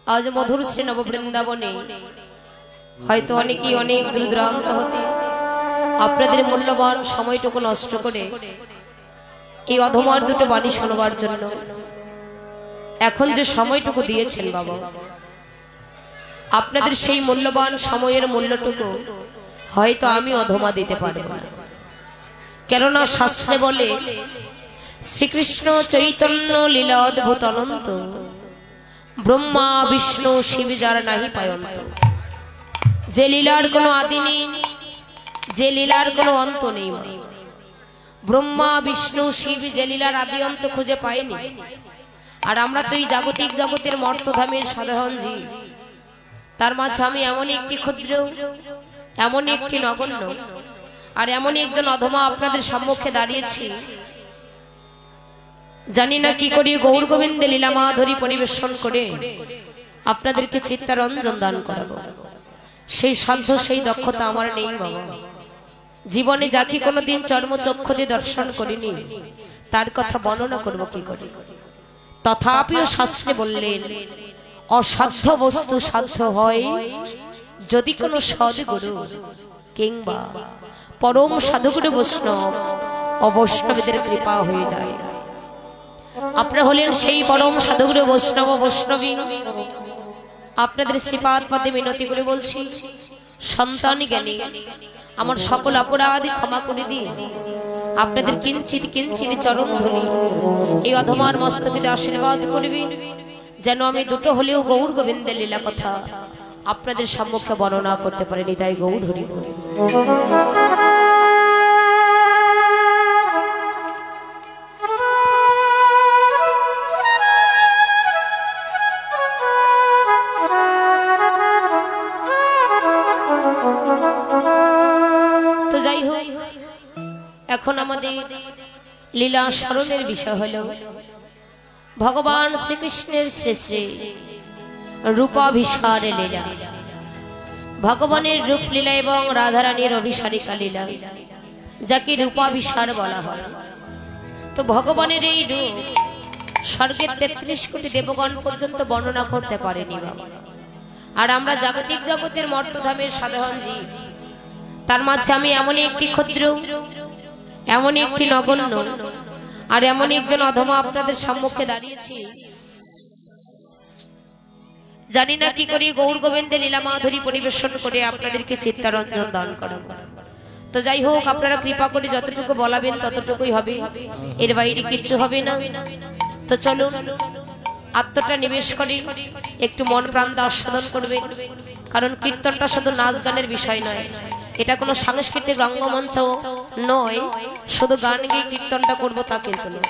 आज मधुर श्री नव बृंदावने হয়তো অনেকেই অনেক দূর দূরান্ত হতে আপনাদের মূল্যবান সময়টুকু নষ্ট করে এই অধমার দুটো বাণী শোনাবার জন্য এখন যে সময়টুকু দিয়েছেন বাবা, আপনাদের সেই মূল্যবান সময়ের মূল্যটুকু হয়তো আমি অধমা দিতে পারব না। কেননা শাস্ত্রে বলে শ্রীকৃষ্ণ চৈতন্য লীলা অদ্ভুত অনন্ত, ব্রহ্মা বিষ্ণু শিব যার নাহি পায়ন্ত। যে লীলার কোনো আদি নেই, যে লীলার কোনো অন্ত নেই, ব্রহ্মা বিষ্ণু শিব যে লীলার আদি অন্ত খুঁজে পায়নি। আর আমরা তো এই জাগতিক জগতের মর্তধামের সাধারণ জীব, তার মাঝে আমি এমন একটি ক্ষুদ্র, এমন একটি নগণ্য, আর এমন একজন অধমা আপনাদের সম্মুখে দাঁড়িয়েছি। জানি না কি করি গৌর গোবিন্দে লীলা মাধুরী পরিবেশন করে আপনাদেরকে চিত্তারঞ্জন দান করাবো। সেই সাধ্য সেই দক্ষতা আমার নেই বাবা। জীবনে যাকে কোনোদিন চর্মচক্ষু দিয়ে দর্শন করিনি তার কথা বর্ণনা করব কি করে। তথাপিও শাস্ত্রে বললেন অসাধ্য বস্তু সাধ্য হয় যদি কোনো সদ্গুরু কিংবা পরম সাধুগুরু বৈষ্ণব অবৈষ্ণবীদের কৃপা হয়ে যায়। আপনারা হলেন সেই পরম সাধুগুরু বৈষ্ণব বৈষ্ণবী। আপনাদের শ্রীপাদ পদে মিনতি করে বলছি, সন্তান জ্ঞানী আমার সকল অপরাধ ক্ষমা করে দিয়ে আপনাদের কিঞ্চিত কিঞ্চিত চরণ ধরে এই অধমার মস্তকে আশীর্বাদ করবেন, যেন আমি দুটো হলেও গৌর গোবিন্দের লীলা কথা আপনাদের সম্মুখে বর্ণনা করতে পারিনি। তাই গৌর হরি বলি। এখন আমাদের লীলা স্মরণের বিষয় হলো ভগবান শ্রীকৃষ্ণের শেষে রূপাভিসার লীলা। ভগবানের রূপ লীলা এবং রাধারানীর অভিসারিকা লীলা, যাকে রূপাভিসার বলা হয়। তো ভগবানের এই রূপ স্বর্গের 33 কোটি দেবগণ পর্যন্ত বর্ণনা করতে পারেনি বাবা। আর আমরা জাগতিক জগতের মর্তধামের সাধারণ জীব, তার মাঝে আমি এমন একটি ক্ষুদ্র, এমন একটি নগণ্য, আর এমন একজন অধমা আপনাদের সম্মুখে দাঁড়িয়েছি। জানি না কি করি গৌর গোবিন্দে লীলা মাধুরী পরিবেশন করে আপনাদেরকে চিত্তারঞ্জন দান করাবো। তো যাই হোক, আপনারা কৃপা করে যতটুকু বলাবেন ততটুকুই হবে, এর বাইরে কিচ্ছু হবে না। তো চলুন আত্মটা নিবেশ করে একটু মন প্রাণ দিয়ে আস্বাদন করবেন। কারণ কীর্তনটা শুধু নাচ গানের বিষয় নয়, এটা কোনো সাংস্কৃতিক রঙ্গমঞ্চ নয়, শুধু গান গিয়ে কীর্তনটা করবো তা কিন্তু নয়।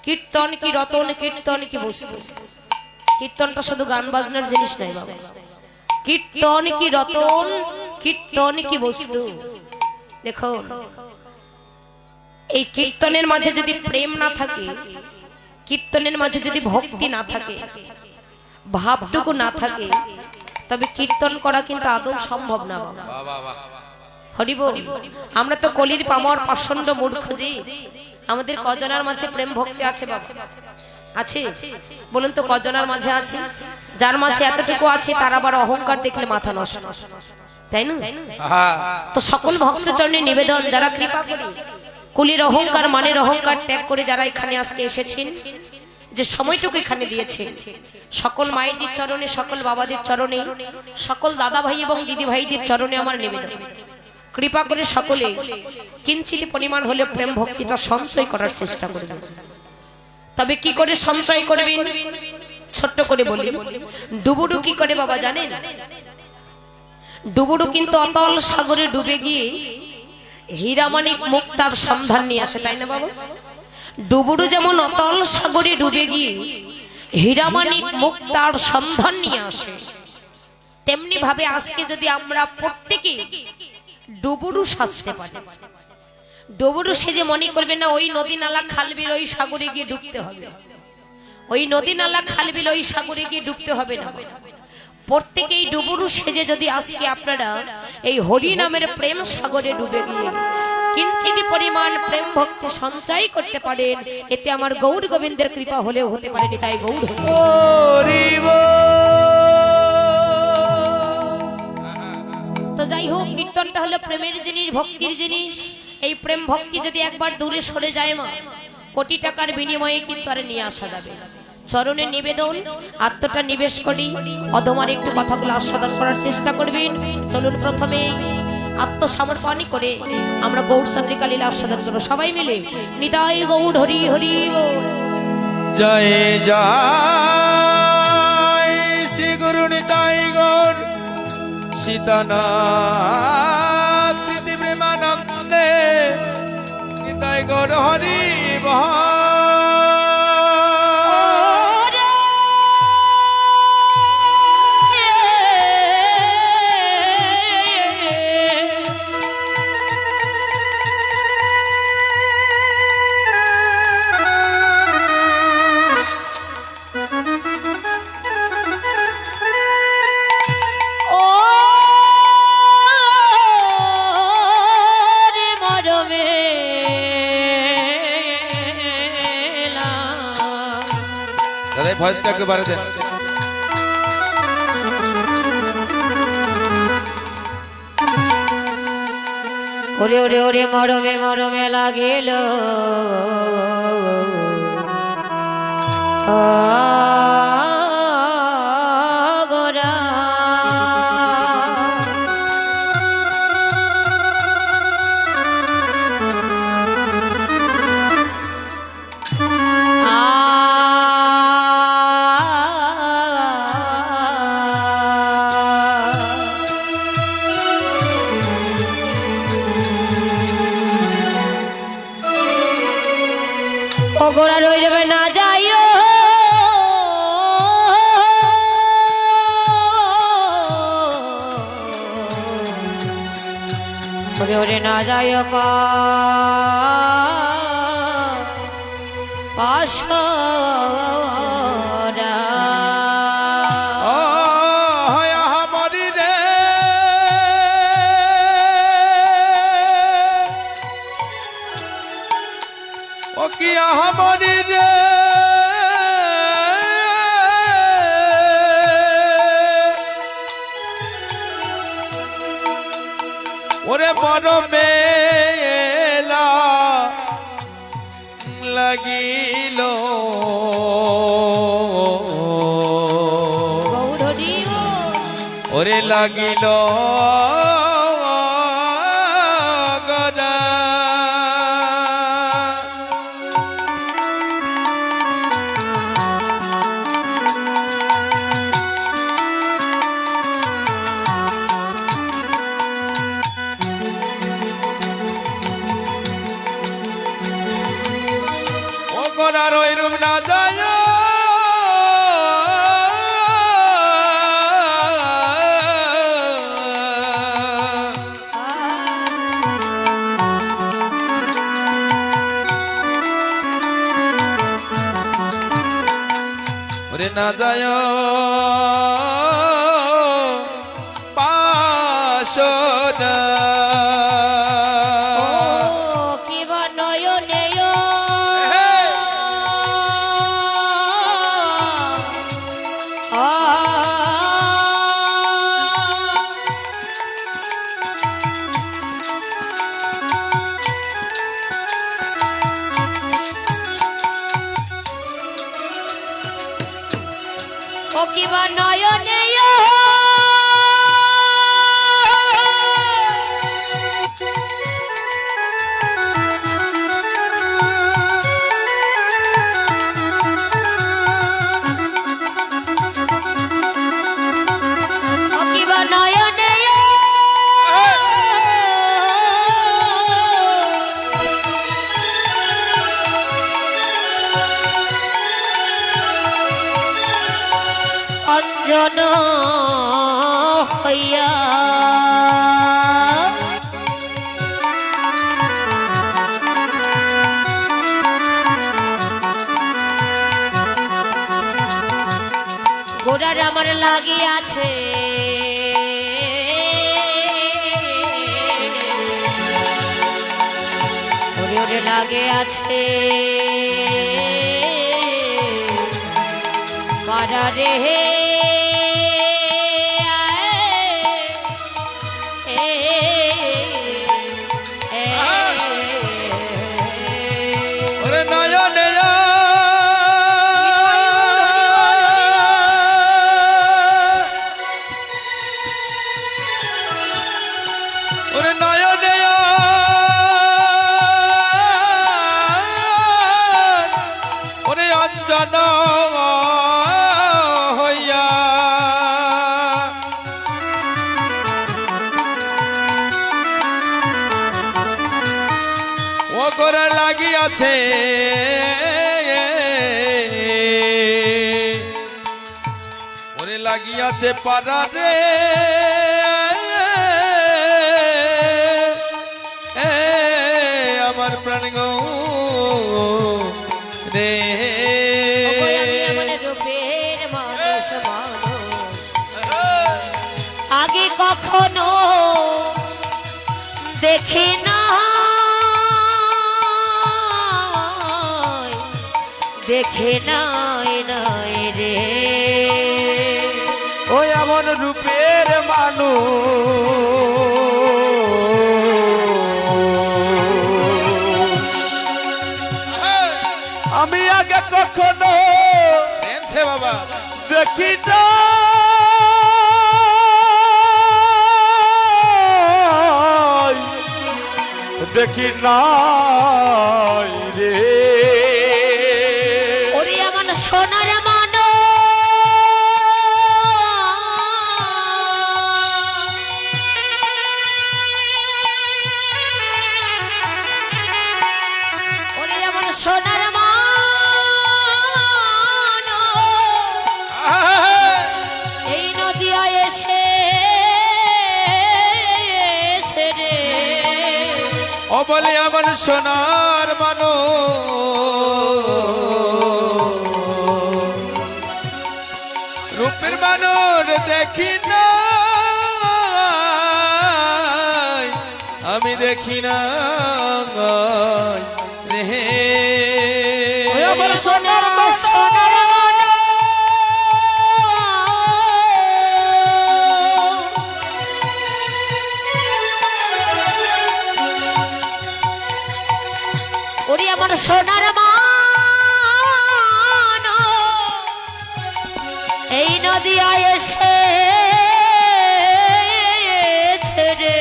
কীর্তন কি রতন, কীর্তন কি বস্তু। কীর্তনটা শুধু গান বাজনার জিনিস নয় বাবা। কীর্তন কি রতন, কীর্তন কি বস্তু। দেখো, এই কীর্তনের মাঝে যদি প্রেম না থাকে, কীর্তনের মাঝে যদি ভক্তি না থাকে, ভাবটুকু না থাকে, তবে কীর্তন করা কিন্তু আদৌ সম্ভব না বাবা। হরি বল। আমরা তো কলির পামর পাষণ্ড মূর্খ যে, আমাদের কজনার মাঝে প্রেম ভক্তি আছে বাবা? আছে? বলুন তো কজনার মাঝে আছে? যার মাঝে এতটুকু আছে তার আবার অহংকার দেখলে মাথা নষ্ট, তাই না? তো সকল ভক্ত চরণে নিবেদন, যারা কৃপা করে কলির অহংকার মানের অহংকার ত্যাগ করে যারা এখানে আজকে এসেছেন, যে সময়টুকু এখানে দিয়েছে, সকল মায়েদের চরণে, সকল বাবাদের চরণে, সকল দাদা ভাই এবং দিদি ভাইদের চরণে আমার নিবেদন, কৃপা করে সকলে কিঞ্চিত পরিমাণ হলে প্রেম ভক্তিটা সঞ্চয় করার চেষ্টা করবেন। তবে কি করে সঞ্চয় করবেন ছোট্ট করে বলি। ডুবুডু কি করে বাবা জানেন? ডুবুডু কিন্তু অতল সাগরে ডুবে গিয়ে হীরামানিক মুক্তার সন্ধান নিয়ে আসে, তাই না বাবা? ডুবুডু যেমন অতল সাগরে ডুবে গিয়ে হীরামানিক মুক্তার সন্ধান নিয়ে আসে, তেমনি ভাবে আজকে যদি আমরা প্রত্যেকে ডুবুডু সাজতে পারি, ডুবুডু সেজে মনে করবে না ওই নদী নালা খালবিল ওই সাগরে গিয়ে ডুবতে হবে, ওই নদী নালা খালবিল ওই সাগরে গিয়ে ডুবতে হবে না। প্রত্যেকেই ডুবুডু সেজে যদি আজকে আপনারা এই হরি নামের প্রেম সাগরে ডুবে গিয়ে কিঞ্চিত পরিমাণ প্রেম ভক্তি সঞ্চয় করতে পারেন, এতে আমার গৌর গোবিন্দের কৃপা হলেও হতে পারেনি। তাই গৌর তো যাই হোক, কীর্তনটা হলো প্রেমের জিনিস, ভক্তির জিনিস। এই প্রেম ভক্তি যদি একবার দূরে সরে যায় মা, কোটি টাকার বিনিময়ে কিন্তু আর নিয়ে আসা যাবে না। চরণে নিবেদন, আত্মটা নিবেশ করি, অদমার একটু কথাগুলো আস্বাদন করার চেষ্টা করবেন। চলুন প্রথমে আত্মসমর্পণই করে আমরা গৌর চন্দ্রিকা লীলা আস্বাদন করবো সবাই মিলে। নিতাই গৌর হরি হরি বল। জয় জয় শ্রী গুরু নিতাই গৌর সীতানাথ প্রীতি প্রেমানন্দে নিতাই গৌর হরি বল। ভয়েসটা একবারে দেন। ওরে ওরে ওরে মরমে মরমে লাগিল গোরা, গোরা রই যাবে না যাইও, ওরে ওরে না যাইও পাশরা। কি আহামরি রে ওরে বড় মেলা লাগিল ওরে লাগিল না যায় ওরে না যায় পাশনা কিবা নয়নে কিবা নয়নে অঞ্জন হইয়া গোড়ার আমার লাগিয়াছে ওরে লাগে আছে কারারে ওরে নয়নে ওরে নয়নে ওরে অঞ্জন হইয়া ও করে লাগিয়াছে ওরে লাগিয়াছে পাড়ারে আমার প্রাণ গো রে রূপের মানুষ আগে কখনো দেখি না দেখে নাই নাই রে ওই এমন রূপের মানুষ আমি আগে কখনো প্রেম সে বাবা দেখি না দেখি নাই রে ওরে এমন সোনার সোনার মান এই নদিয়া এসে রে ও বলে আমার সোনার মানো রূপের মানুষ দেখি না আমি দেখি না রে আমার সোনার সোনার ওরে আমার সোনার মান এই নদিয়া এসে রে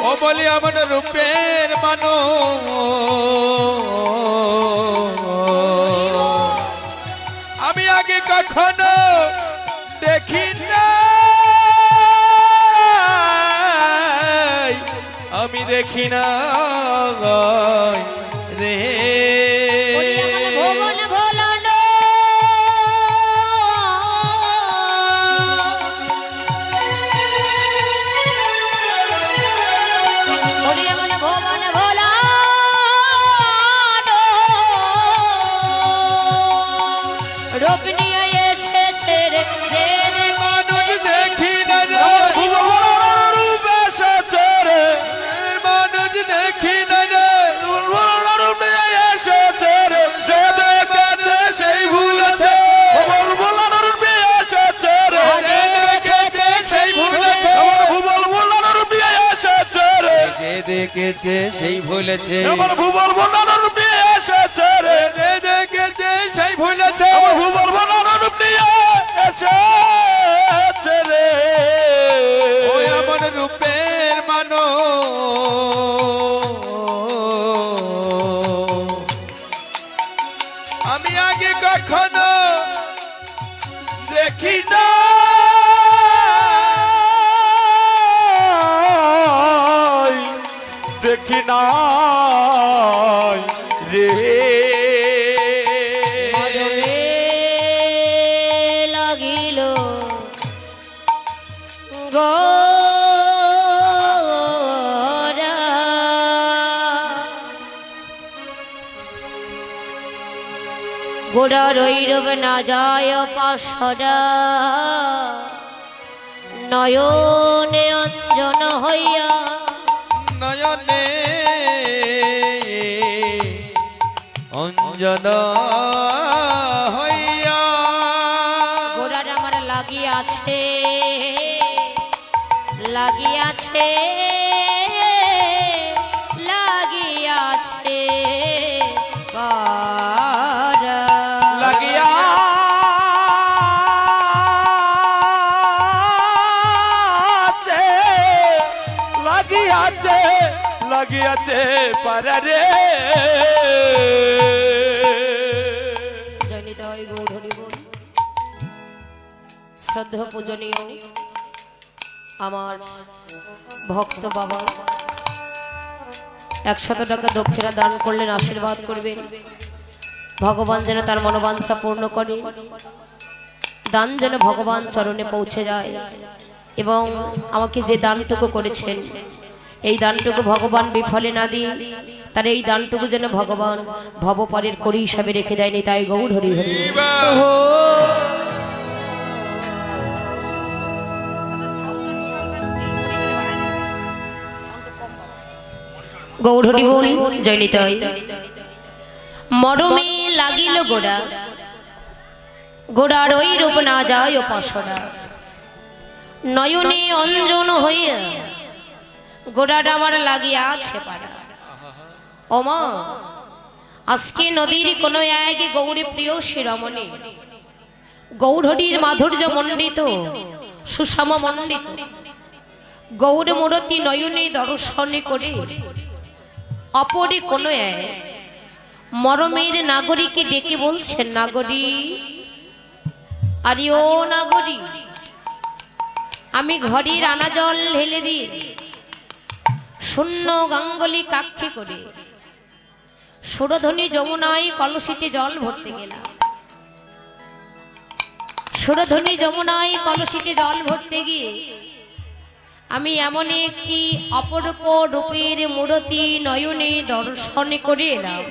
ও বলি আমার রূপের মানো আমি আগে কখনো দেখি না আমি দেখি না রে ওরে আমার ভুবন ভোলানো ওরে আমার ভুবন ভোলানো রূপ নিয়ে এসেছে রে যে রে মানুষ দেখি না রে রূপ এসেছে রে মানুষ দেখি না রে রূপ এসেছে রে সে দেখেছে সেই ভুলেছে রূপ এসেছে রে যে দেখেছে সেই ভুলেছে ভুবল রূপ এসেছে রে যে দেখেছে সেই ভুলেছে আমার ভুবল রূপ এসেছে রে যে দেখেছে সেই ভুলেছে ভুবল রূপ এসেছে রে ওই আমার রূপের মানো আমি আগে কখনো দেখি না দেখি নাই রে মরমে লাগিল গোরা গোড়া রৈরব না যায় পাশরা নয়নে অঞ্জন হইয়া নয়নে অঞ্জন হইয়া গোড়ার আমার লাগিয়াছে লাগিয়াছে লাগিয়াছে কারা। লাগিয়া লাগিয়াছে লাগিয়াছে পারে জয়নিত হয় গৌর হরি বল। শ্রদ্ধা পূজনীয় আমার ভক্ত বাবা 100 টাকা দক্ষিণা দান করলেন, আশীর্বাদ করবেন ভগবান যেন তার মনোবাঞ্ছা পূর্ণ করে, দান যেন ভগবান চরণে পৌঁছে যায় এবং আমাকে যে দানটুকু করেছেন এই দানটুকু ভগবান বিফলে না দিয়ে তার এই দানটুকু যেন ভগবান ভবপারের করি হিসাবে রেখে দেয়নি। তাই গৌর হরি হরি। গৌর হরি বল। জয়নিত হয়। মরমে লাগিল গোড়া গোড়ার ওই রূপ না যায় উপাসনা, নয়নে অঞ্জন হইয়া গোড়াটা আমার লাগিয়া আছে পারা। ওমা আজকে নদীর কোনো এক গৌরী প্রিয় শিরোমণি গৌরহরির মাধুর্য মণ্ডিত সুষম মণ্ডিত গৌর মূরতি নয়নে দর্শনে করে অপরে কোনো এক মরমের নাগরিককে ডেকে বলছেন, নাগরী আরে ও নাগরী, আমি ঘরের আনা জল ঢেলে দিয়ে শূন্য গাঙ্গলি কাক্ষে করে সুরধ্বনি যমুনায় কলসিতে জল ভরতে গেলাম। সুরধ্বনি যমুনায় কলসিতে জল ভরতে গিয়ে আমি এমন একটি অপরূপ রূপের মূরতি নয়নে দর্শনে করে এলাম,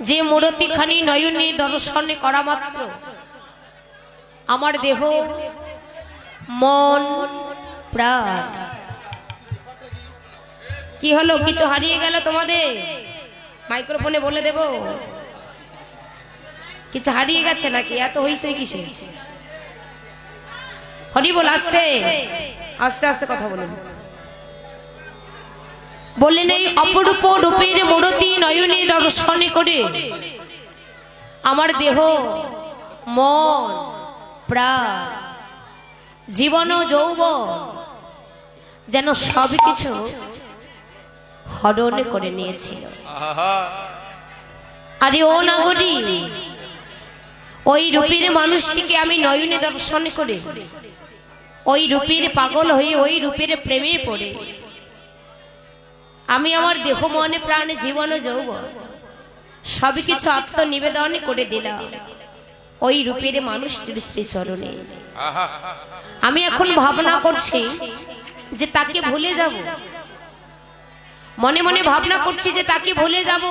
যে মূরতিখানি নয়নে দর্শনে করা মাত্র আমার দেহ মন প্রাণ কি হলো? কিছু হারিয়ে গেল তোমাদের? মাইক্রোফোনে বলে দেব কিছু হারিয়ে গেছে নাকি? এত হইছে কিসে? হরি বল। আস্তে আস্তে আস্তে কথা বলুন। বললেন এই অপরূপ রূপের মূরতি নয়নে দর্শনে করে আমার দেহ মন প্রাণ জীবন ও যৌবন যেন সব কিছু হরণ করে নিয়েছিল। আরে ও নাগরী, ওই রূপের মানুষটিকে আমি নয়নে দর্শন করে ওই রূপের পাগল হয়ে ওই রূপের প্রেমে পড়ে আমি আমার দেহ মনে প্রাণে জীবন ও যৌবন সবকিছু আত্মনিবেদন করে দিলাম ওই রূপের মানুষটির শ্রীচরণে। আমি এখন ভাবনা করছি যে তাকে ভুলে যাব, মনে মনে ভাবনা করছি যে তাকে ভুলে যাব,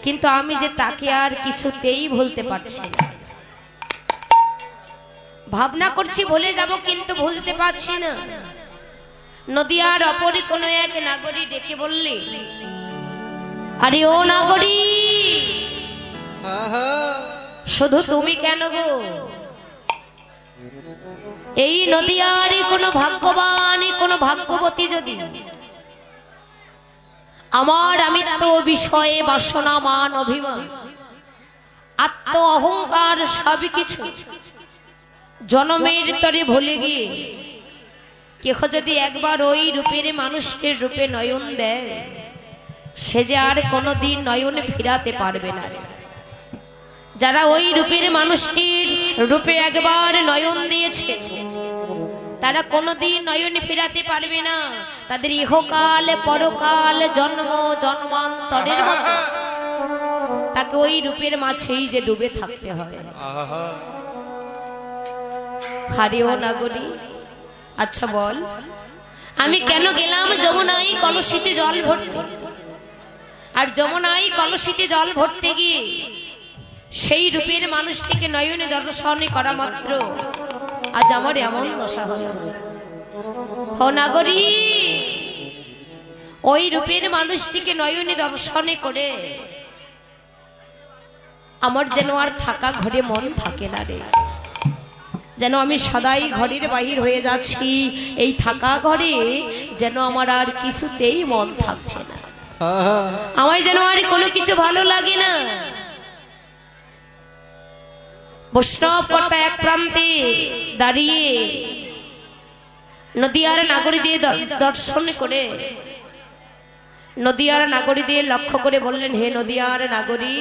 কিন্তু আমি যে তাকে আর কিছুতেই ভুলতে পারছি না। ভাবনা করছি ভুলে যাব কিন্তু ভুলতে পারছি না। নদিয়ার অপরে কোনো এক নাগরী ডেকে বললে, আরে ও নাগরী, শুধু তুমি কেন গো? এই নদিয়ার কোনো ভাগ্যবান কোনো ভাগ্যবতী যদি আমার আমিত্ব বিষয়ে বাসনা মান অভিমান আত্ম অহংকার সবকিছু জনমের তরে ভুলে গিয়ে কেহ যদি একবার ওই রূপের মানুষটির রূপে নয়ন দেয়, সে যে আর কোনোদিন নয়ন ফিরাতে পারবে না। যারা ওই রূপের মানুষটির রূপে একবার নয়ন দিয়েছে তারা কোনোদিন নয়ন ফিরাতে পারবে না। তাদের ইহকাল পরকাল জন্ম জন্মান্তরের মতো তাকে ওই রূপের মাঝেই যে ডুবে থাকতে হয়। হারে ও নাগরী, আচ্ছা বল, আমি কেন গেলাম যমুনাই কলসিতে জল ভরতে? আর যমুনাই কলসিতে জল ভরতে গিয়ে সেই রূপের মানুষটিকে নয়নে দর্শনে করা মাত্র আজ আমার এমন দশা হল। ও নাগরী, ওই রূপের মানুষটিকে নয়নে দর্শনে করে আমার যেন আর থাকা ঘরে মন থাকে না রে, যেন আমি সদাই ঘরের বাহির হয়ে যাচ্ছি, এই থাকা ঘরে যেন আমার আর কিছুতেই মন থাকছে না, আমায় যেন আর কোনো কিছু ভালো লাগে না। বৈষ্ণব কর্তা এক প্রান্তে দাঁড়িয়ে নদিয়ার নাগরী দিয়ে দর্শন করে, নদিয়ার নাগরী দিয়ে লক্ষ্য করে বললেন, হে নদিয়ার নাগরী,